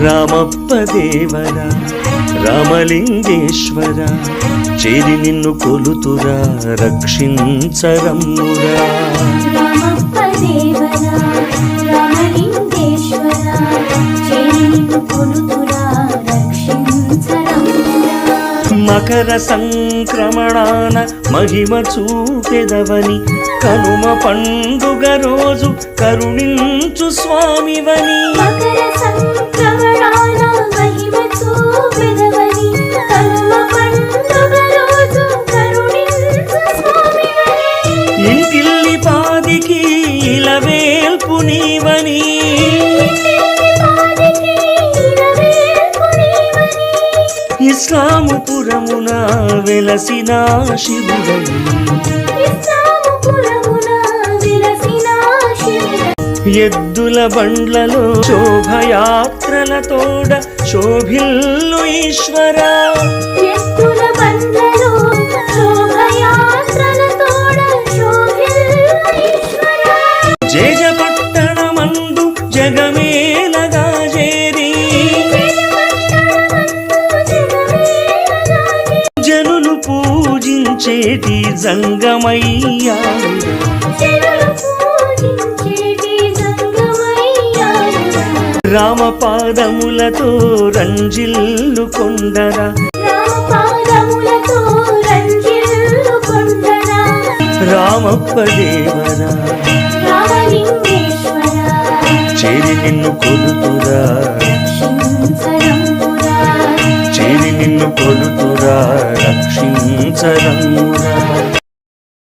రామప్ప దేవరా రామలింగేశ్వర చేరి నిన్ను కొలుతురా రక్షించరమ్మురా. రామప్ప దేవరా రామలింగేశ్వర చేరి నిన్ను కొలుతురా రక్షించరమ్మురా. మకర సంక్రమణాన మహిమ చూపెదవని కనుమ పండుగ రోజు కరుణించు స్వామివని. మకర సంక్రమణాన మహిమ చూపెదవని కనుమ పండుగ రోజు కరుణించు స్వామివని. ఇంటిల్లి పాదికి ఇలవేల్పు నీవని ఇస్లాముపురమున వెలసిన శివుడని. ఎద్దుల బండ్లలో శోభయాత్రలతోడ శోభిల్లు ఈశ్వరా. ఎద్దుల బండ్లలో శోభయాత్రలతోడ శోభిల్లు ఈశ్వరా. జేజపట్టణమందు జగమేలగా చేరి జనులు పూజించేటి జంగమయ్యా. రామపాదములతో రంజిల్లు కొండరా రామప్ప దేవరా చేరి నిన్ను కొలుతురా చేరి నిన్ను కొలుతురా రక్షించరమ్మురా.